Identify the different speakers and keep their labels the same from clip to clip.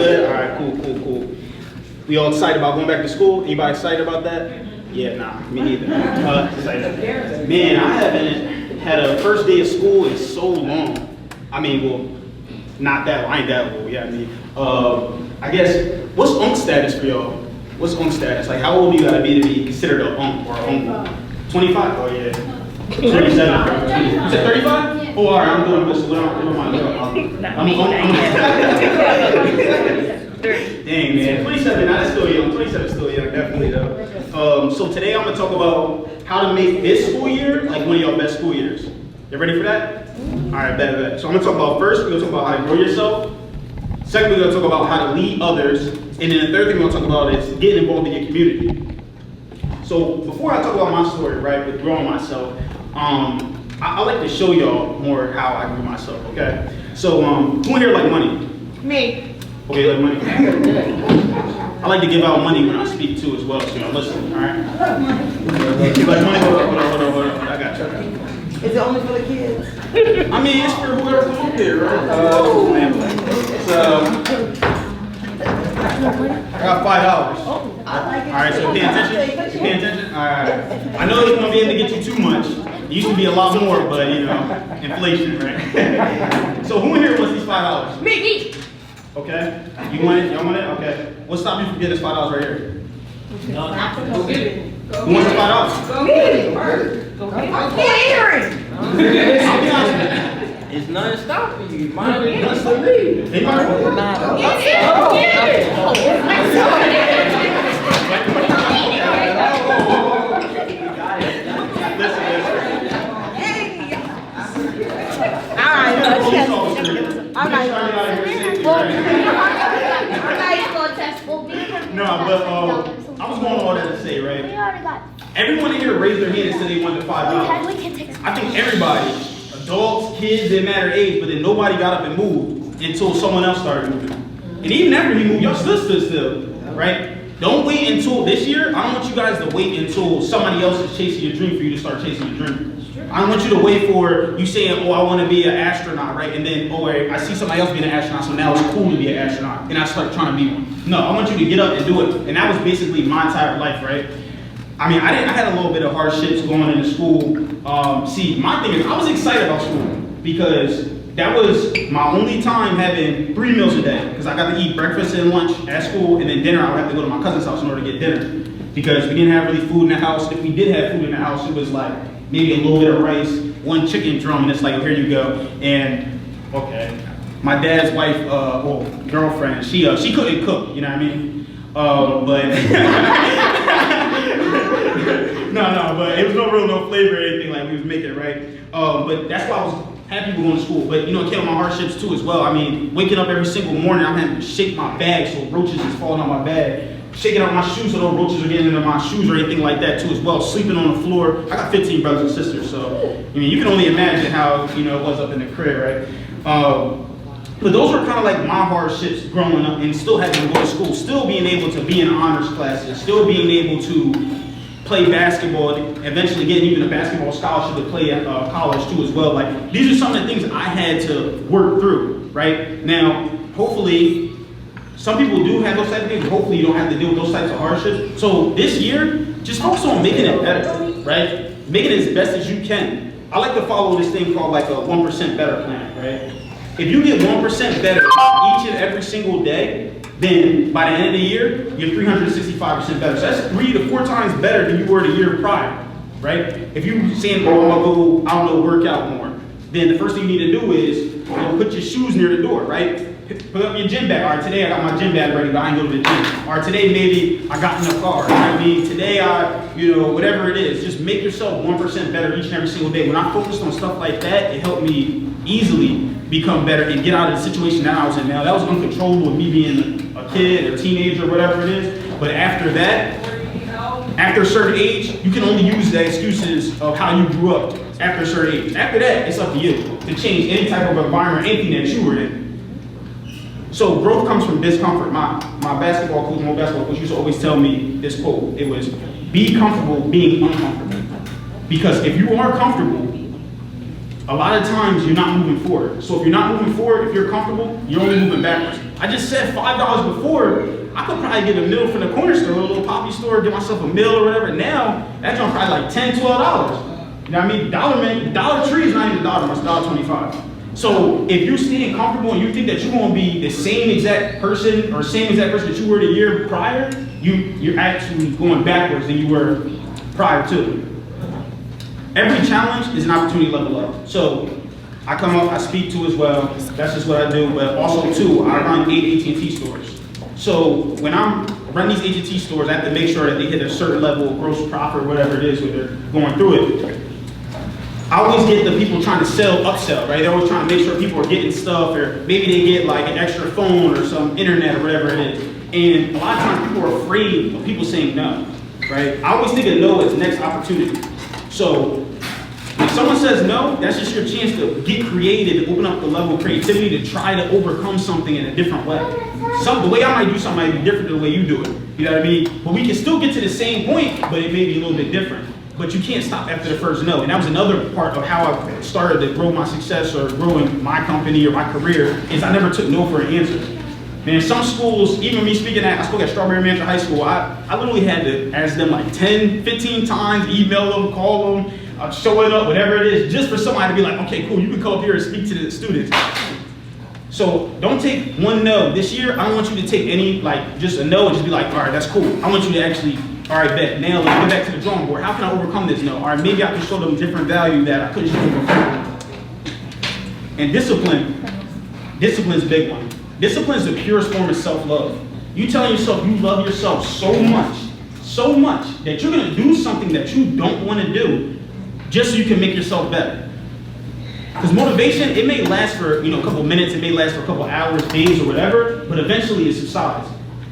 Speaker 1: good? All right, cool. We all excited about going back to school? Anybody excited about that? Yeah, nah, me neither. Excited. Man, I haven't had a first day of school in so long. I mean, well, not that long. I ain't that old, yeah, I mean. I guess, what's UNC status for y'all? What's UNC status? Like, how old do you gotta be to be considered an UNC or uncle? 25? Oh, yeah. 27. You said 35? Oh, all right, I'm doing this. Dang, man. 27, nah, that's still young. 27 is still young, definitely, though. So today I'm gonna talk about how to make this school year like one of your best school years. You ready for that? All right, bet. So I'm gonna talk about first, we're gonna talk about how to grow yourself. Second, we're gonna talk about how to lead others. And then the third thing we're gonna talk about is getting involved in your community. So before I talk about my story, right, with growing myself, I like to show y'all more how I grew myself, okay? So who in here like money?
Speaker 2: Me.
Speaker 1: Okay, like money. I like to give out money when I speak too as well, so y'all listen, all right? You like money? Hold on. I got you.
Speaker 2: Is it only for the kids?
Speaker 1: I mean, it's for whoever come up here, right? So, I got $5.
Speaker 2: I like it.
Speaker 1: All right, so pay attention. All right. I know it's gonna be able to get you too much. It used to be a lot more, but you know, inflation, right? So who in here wants these $5?
Speaker 2: Me.
Speaker 1: Okay. You want it? Y'all want it? Okay. What's stopping you from getting this $5 right here?
Speaker 2: No. Go get it.
Speaker 1: Who wants the $5?
Speaker 2: Go get it. I can't hear it.
Speaker 1: I'll be honest with you.
Speaker 3: It's nothing stopping you. Mine is nothing to leave.
Speaker 1: They might
Speaker 2: Get it.
Speaker 1: Listen.
Speaker 2: All right.
Speaker 1: No, but I was going all that to say, right? Everyone in here raised their hand and said they wanted $5. I think everybody, adults, kids, didn't matter age, but then nobody got up and moved until someone else started moving. And even after he moved, y'all still stood still, right? Don't wait until this year. I don't want you guys to wait until somebody else is chasing your dream for you to start chasing your dream. I don't want you to wait for you saying, oh, I want to be an astronaut, right? And then, oh, I see somebody else being an astronaut, so now it's cool to be an astronaut. And I start trying to be one. No, I want you to get up and do it. And that was basically my entire life, right? I mean, I had a little bit of hardships going into school. See, my thing is, I was excited about school because that was my only time having 3 meals a day. Because I got to eat breakfast and lunch at school, and then dinner I would have to go to my cousin's house in order to get dinner. Because we didn't have really food in the house. If we did have food in the house, it was like maybe a little bit of rice, 1 chicken drum, and it's like, here you go. And, okay, my dad's wife, well, girlfriend, she couldn't cook, you know what I mean? But but it was no flavor or anything like we was making, right? But that's why I was happy we were going to school. But you know, it came with my hardships too as well. I mean, waking up every single morning, I'm having to shake my bag so roaches is falling on my bag. Shaking out my shoes so no roaches are getting into my shoes or anything like that too as well. Sleeping on the floor. I got 15 brothers and sisters, so I mean, you can only imagine how it was up in the crib, right? But those were kind of like my hardships growing up and still having to go to school, still being able to be in honors classes, still being able to play basketball, eventually getting even a basketball scholarship to play at college too as well. Like, these are some of the things I had to work through, right? Now, hopefully, some people do have those types of things, but hopefully you don't have to deal with those types of hardships. So this year, just focus on making it better, right? Making it as best as you can. I like to follow this thing called like a 1% better plan, right? If you get 1% better each and every single day, then by the end of the year, you're 365% better. So that's 3 to 4 times better than you were the year prior, right? If you're saying, oh, I'm gonna go, I don't know, work out more, then the first thing you need to do is put your shoes near the door, right? Put up your gym bag. All right, today I got my gym bag ready, but I ain't go to the gym. Or today maybe I got in the car. I mean, today whatever it is, just make yourself 1% better each and every single day. When I focused on stuff like that, it helped me easily become better and get out of the situation that I was in now. That was uncontrollable with me being a kid or teenager or whatever it is. But after that, after a certain age, you can only use the excuses of how you grew up after a certain age. After that, it's up to you to change any type of environment, anything that you were in. So growth comes from discomfort. My basketball coach used to always tell me this quote. It was, be comfortable being uncomfortable. Because if you are comfortable, a lot of times you're not moving forward. So if you're not moving forward, if you're comfortable, you're only moving backwards. I just said $5 before. I could probably get a meal from the corner store, a little poppy store, get myself a meal or whatever. Now, that's on probably like $10, $12. You know what I mean? Dollar Tree is not even $1, it's $1.25. So if you're staying comfortable and you think that you're going to be the same exact person or same exact person that you were the year prior, you're actually going backwards than you were prior to. Every challenge is an opportunity to level up. So I come up, I speak to as well. That's just what I do. But also too, I run 8 AT&T stores. So when I'm running these AT&T stores, I have to make sure that they hit a certain level of gross profit or whatever it is when they're going through it. I always get the people trying to upsell, right? They're always trying to make sure people are getting stuff, or maybe they get like an extra phone or some internet or whatever it is. And a lot of times people are afraid of people saying no, right? I always think of no as next opportunity. So if someone says no, that's just your chance to get creative, to open up the level of creativity, to try to overcome something in a different way. The way I might do something might be different than the way you do it. You know what I mean? But we can still get to the same point, but it may be a little bit different. But you can't stop after the first no. And that was another part of how I started to grow my success or growing my company or my career, is I never took no for an answer. Man, some schools, even me speaking at, I spoke at Strawberry Mansion High School, I literally had to ask them like 10, 15 times, email them, call them, show it up, whatever it is, just for somebody to be like, okay, cool, you can come up here and speak to the students. So don't take one no. This year, I don't want you to take any, like, just a no and just be like, all right, that's cool. I want you to actually, all right, bet, now let's get back to the drawing board. How can I overcome this no? All right, maybe I can show them different value that I couldn't show them before. And discipline's a big one. Discipline is the purest form of self-love. You telling yourself you love yourself so much that you're gonna do something that you don't wanna do just so you can make yourself better. Because motivation, it may last for a couple minutes, it may last for a couple hours, days, or whatever, but eventually it subsides.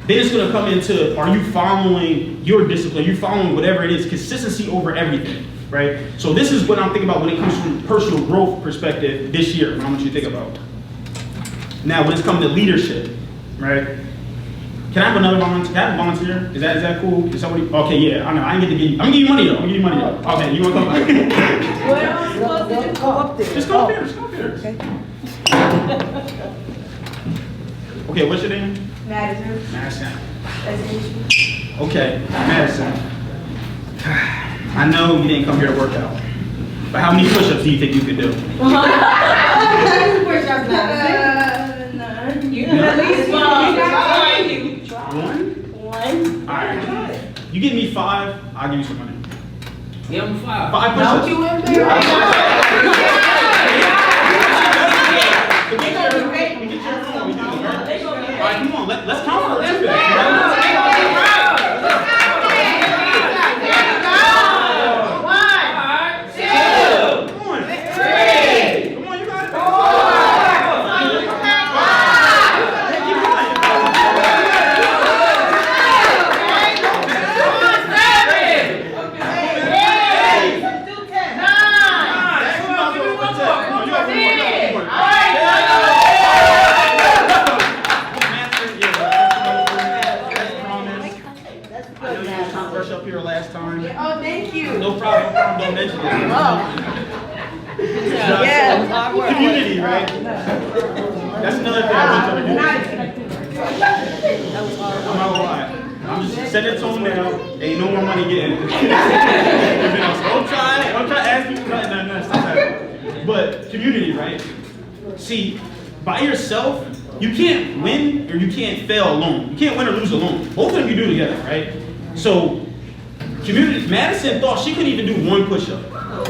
Speaker 1: Then it's gonna come into, are you following your discipline? Are you following whatever it is? Consistency over everything, right? So this is what I'm thinking about when it comes from personal growth perspective this year, what I want you to think about. Now, when it's coming to leadership, right? Can I have another volunteer? Can I have a volunteer? Is that cool? Is somebody? Okay, yeah, I know. I ain't get to give you. I'm gonna give you money though. I'm gonna give you money though. Okay, you wanna come?
Speaker 2: What am I supposed to do? Go up there.
Speaker 1: Just go up here. Just go up here. Okay, what's your name?
Speaker 2: Madison.
Speaker 1: Madison.
Speaker 2: Nice to meet you.
Speaker 1: Okay, Madison. I know you didn't come here to work out, but how many push-ups do you think you could do?
Speaker 2: Push-ups, Madison. You can at least one. One? All
Speaker 1: right. You give me 5, I'll give you some money.
Speaker 3: Give him 5.
Speaker 1: 5 push-ups.
Speaker 2: Don't you in there?
Speaker 1: All right, come on, let's count for it. Community, right? That's another thing I want you to do. I'm not gonna lie. I'm just setting the tone now. Ain't no more money getting. Don't try ask people. No, stop that. But community, right? See, by yourself, you can't win or you can't fail alone. You can't win or lose alone. Both of them you do together, right? So, community. Madison thought she couldn't even do 1 push-up.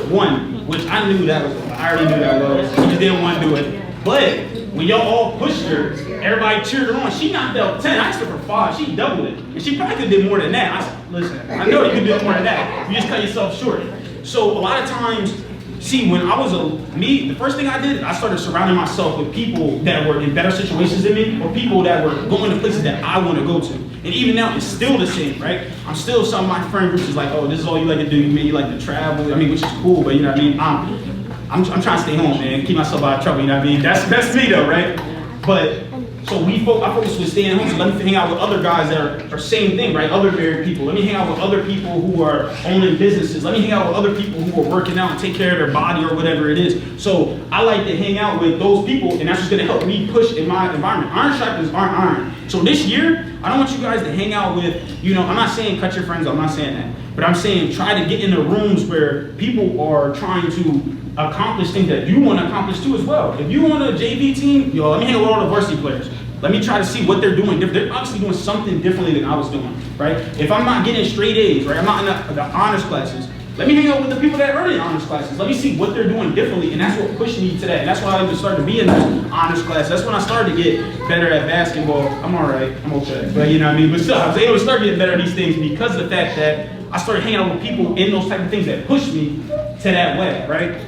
Speaker 1: 1, which I knew that was. I already knew that was. She just didn't want to do it. But when y'all all pushed her, everybody cheered her on. She knocked out 10. I asked her for 5. She doubled it, and she probably could do more than that. I said, listen, I know you can do more than that. You just cut yourself short. So a lot of times, see, when I was the first thing I did, I started surrounding myself with people that were in better situations than me, or people that were going to places that I want to go to. And even now, it's still the same, right? I'm still, some of my friend groups is like, oh, this is all you like to do. You like to travel, which is cool, but you know what I mean? I'm trying to stay home, man, keep myself out of trouble, you know what I mean? That's me though, right? But So I focus with staying home, so let me hang out with other guys that are same thing, right? Other married people. Let me hang out with other people who are owning businesses. Let me hang out with other people who are working out and take care of their body or whatever it is. So I like to hang out with those people, and that's what's gonna help me push in my environment. Iron sharpens iron. So this year, I don't want you guys to hang out with, I'm not saying cut your friends, I'm not saying that. But I'm saying try to get in the rooms where people are trying to accomplish things that you want to accomplish too as well. If you want a JV team, let me hang out with all the varsity players. Let me try to see what they're doing. They're obviously doing something differently than I was doing, right? If I'm not getting straight A's, right? I'm not in the honors classes. Let me hang out with the people that are in honors classes. Let me see what they're doing differently, and that's what pushed me to that. And that's why I even started to be in those honors classes. That's when I started to get better at basketball. I'm all right, I'm okay, but you know what I mean? But still, I was able to start getting better at these things because of the fact that I started hanging out with people in those type of things that pushed me to that way, right?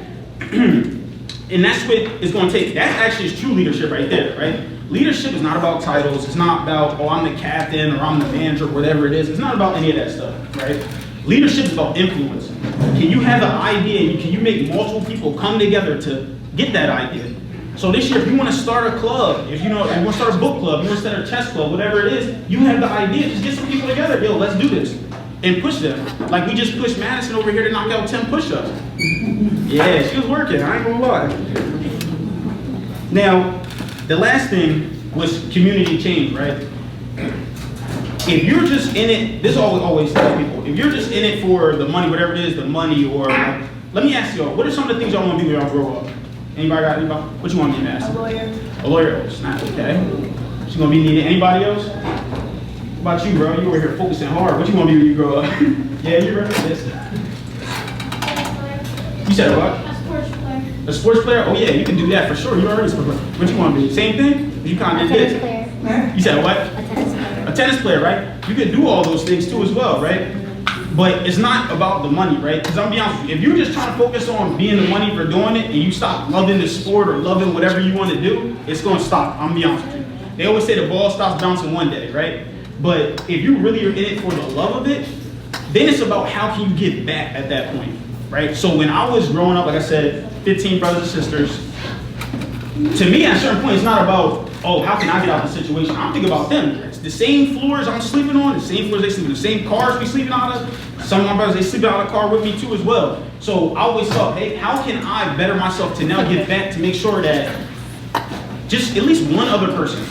Speaker 1: And that's what it's going to take. That actually is true leadership right there, right? Leadership is not about titles. It's not about, I'm the captain or I'm the manager, whatever it is. It's not about any of that stuff, right? Leadership is about influence. Can you have an idea and can you make multiple people come together to get that idea? So this year, if you want to start a club, if you want to start a book club, you want to start a chess club, whatever it is, you have the idea. Just get some people together. Yo, let's do this. And push them. Like we just pushed Madison over here to knock out 10 push-ups. Yeah, she was working, I ain't gonna lie. Now, the last thing was community change, right? If you're just in it, this always tell people, if you're just in it for the money, whatever it is, the money or, let me ask y'all, what are some of the things y'all want to be when y'all grow up? Anybody got anybody? What you want to be, Madison?
Speaker 2: A lawyer.
Speaker 1: A lawyer, oh snap, okay. She's gonna be needed. Anybody else? What about you, bro? You over here focusing hard. What you want to be when you grow up? Yeah, you ready? Yes. You said what?
Speaker 4: A sports player.
Speaker 1: A sports player? Oh yeah, you can do that for sure. You're already a sports player. What you want to be? Same thing? You kind of did this.
Speaker 4: Player.
Speaker 1: You said what?
Speaker 4: A tennis player.
Speaker 1: A tennis player, right? You can do all those things too as well, right? But it's not about the money, right? Because I'm gonna be honest with you, if you're just trying to focus on being the money for doing it and you stop loving the sport or loving whatever you want to do, it's gonna stop. I'm gonna be honest with you. They always say the ball stops bouncing one day, right? But if you really are in it for the love of it, then it's about how can you give back at that point, right? So when I was growing up, like I said, 15 brothers and sisters, to me at a certain point, it's not about, how can I get out of the situation? I'm thinking about them. It's the same floors I'm sleeping on, the same floors they sleep in, the same cars we sleeping out of. Some of my brothers, they sleep out of the car with me too as well. So I always thought, hey, how can I better myself to now give back to make sure that just at least one other person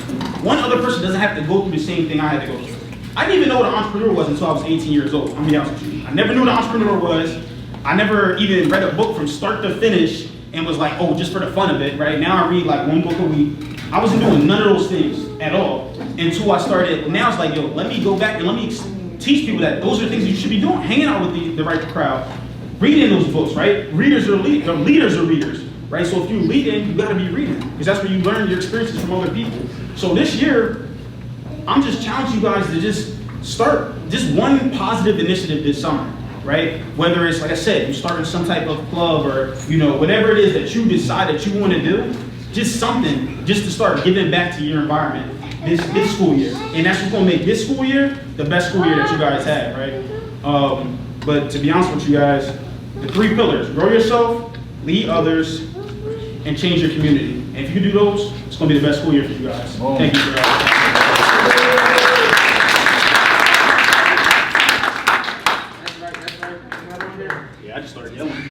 Speaker 1: doesn't have to go through the same thing I had to go through. I didn't even know what an entrepreneur was until I was 18 years old. I'm gonna be honest with you. I never knew what an entrepreneur was. I never even read a book from start to finish and was like, just for the fun of it, right? Now I read like one book a week. I wasn't doing none of those things at all until I started. Now it's like, let me go back and let me teach people that those are things you should be doing. Hanging out with the right crowd, reading those books, right? Leaders are readers, right? So if you're leading, you gotta be reading because that's where you learn your experiences from other people. So this year, I'm just challenging you guys to just start just one positive initiative this summer, right? Whether it's, like I said, you starting some type of club or, whatever it is that you decide that you want to do, just something, just to start giving back to your environment this school year. And that's what's going to make this school year the best school year that you guys have, right? But to be honest with you guys, the 3 pillars, grow yourself, lead others, and change your community. And if you can do those, it's going to be the best school year for you guys. Thank you for that.